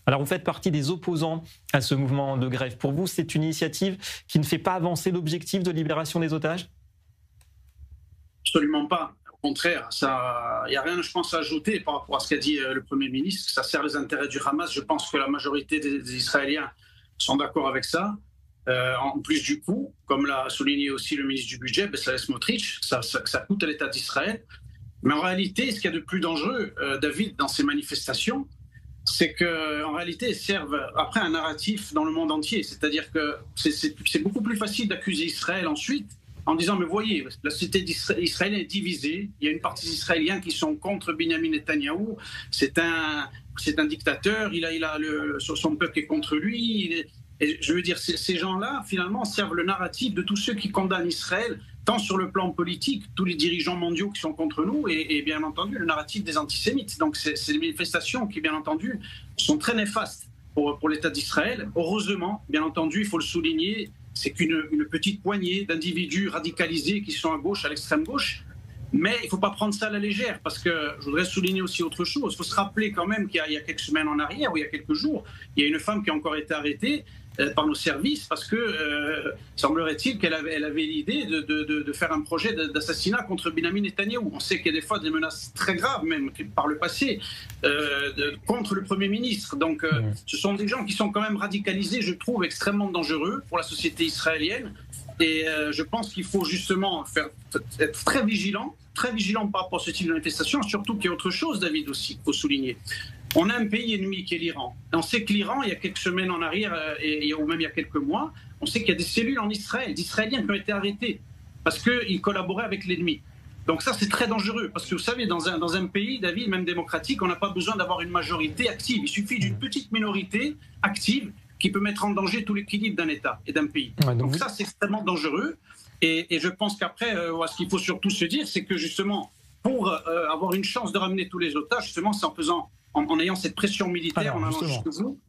Alors vous faites partie des opposants à ce mouvement de grève. Pour vous, c'est une initiative qui ne fait pas avancer l'objectif de libération des otages? Absolument pas. Au contraire, il n'y a rien, je pense, à ajouter par rapport à ce qu'a dit le Premier ministre. Ça sert les intérêts du Hamas. Je pense que la majorité des Israéliens sont d'accord avec ça. En plus du coup, comme l'a souligné aussi le ministre du Budget, Bezalel Smotrich, ça coûte à l'État d'Israël. Mais en réalité, ce qu'il y a de plus dangereux, David, dans ces manifestations, c'est qu'en réalité, elles servent après un narratif dans le monde entier. C'est-à-dire que c'est beaucoup plus facile d'accuser Israël ensuite en disant, mais voyez, la société israélienne est divisée, il y a une partie d'Israéliens qui sont contre Benyamin Netanyahou, c'est un dictateur, son peuple est contre lui. Et je veux dire, ces gens-là, finalement, servent le narratif de tous ceux qui condamnent Israël, tant sur le plan politique, tous les dirigeants mondiaux qui sont contre nous, et bien entendu, le narratif des antisémites. Donc, c'est des manifestations qui, bien entendu, sont très néfastes pour l'État d'Israël. Heureusement, bien entendu, il faut le souligner, c'est qu'une petite poignée d'individus radicalisés qui sont à gauche, à l'extrême gauche. Mais il ne faut pas prendre ça à la légère, parce que je voudrais souligner aussi autre chose. Il faut se rappeler quand même qu'il y a quelques semaines en arrière, ou il y a quelques jours, il y a une femme qui a encore été arrêtée par nos services, parce que semblerait-il qu'elle avait l'idée de faire un projet d'assassinat contre Benyamin Netanyahou. On sait qu'il y a des fois des menaces très graves, même par le passé, contre le Premier ministre. Donc ce sont des gens qui sont quand même radicalisés, je trouve, extrêmement dangereux pour la société israélienne. Et je pense qu'il faut justement être très vigilant par rapport à ce type de manifestation, surtout qu'il y a autre chose, David, aussi, il faut souligner. On a un pays ennemi qui est l'Iran. On sait que l'Iran, il y a quelques semaines en arrière, ou même il y a quelques mois, on sait qu'il y a des cellules en Israël, d'Israéliens qui ont été arrêtés parce qu'ils collaboraient avec l'ennemi. Donc ça, c'est très dangereux, parce que vous savez, dans un pays, David, même démocratique, on n'a pas besoin d'avoir une majorité active. Il suffit d'une petite minorité active qui peut mettre en danger tout l'équilibre d'un État et d'un pays. Ouais, donc ça, c'est extrêmement dangereux. Et je pense qu'après, ce qu'il faut surtout se dire, c'est que justement, pour avoir une chance de ramener tous les otages, justement, c'est en ayant cette pression militaire, en allant jusqu'au bout.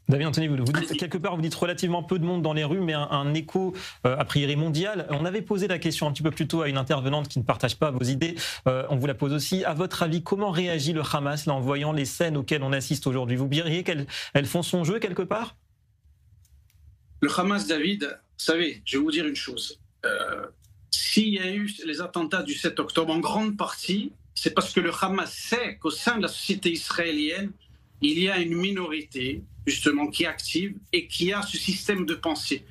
David Anthony, vous dites quelque part, vous dites relativement peu de monde dans les rues, mais un écho a priori mondial. On avait posé la question un petit peu plus tôt à une intervenante qui ne partage pas vos idées. On vous la pose aussi. À votre avis, comment réagit le Hamas là, en voyant les scènes auxquelles on assiste aujourd'hui? Vous diriez qu'elles font son jeu quelque part? Le Hamas, David, vous savez, je vais vous dire une chose. S'il y a eu les attentats du 7 octobre, en grande partie, c'est parce que le Hamas sait qu'au sein de la société israélienne, il y a une minorité, justement, qui est active et qui a ce système de pensée,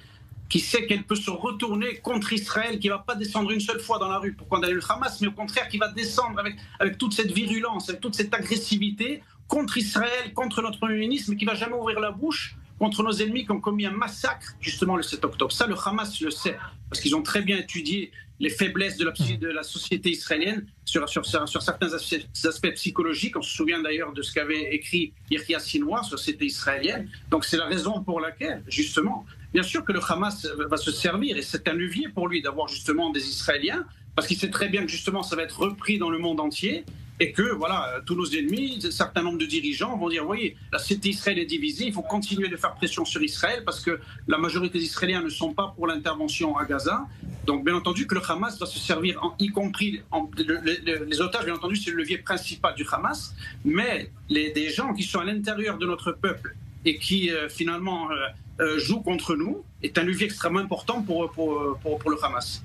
qui sait qu'elle peut se retourner contre Israël, qui ne va pas descendre une seule fois dans la rue pour condamner le Hamas, mais au contraire, qui va descendre avec toute cette virulence, avec toute cette agressivité contre Israël, contre notre Premier ministre, mais qui ne va jamais ouvrir la bouche contre nos ennemis qui ont commis un massacre, justement, le 7 octobre. Ça, le Hamas le sait, parce qu'ils ont très bien étudié les faiblesses de la société israélienne sur certains aspects psychologiques. On se souvient d'ailleurs de ce qu'avait écrit Yahya Sinwar sur la société israélienne. Donc c'est la raison pour laquelle, justement, bien sûr que le Hamas va se servir, et c'est un levier pour lui d'avoir justement des Israéliens, parce qu'il sait très bien que justement ça va être repris dans le monde entier, et que voilà, tous nos ennemis, un certain nombre de dirigeants vont dire, voyez, la société israélienne est divisée, il faut continuer de faire pression sur Israël, parce que la majorité des Israéliens ne sont pas pour l'intervention à Gaza. Donc bien entendu que le Hamas va se servir, y compris les otages, bien entendu c'est le levier principal du Hamas, mais des gens qui sont à l'intérieur de notre peuple et qui finalement jouent contre nous est un levier extrêmement important pour le Hamas.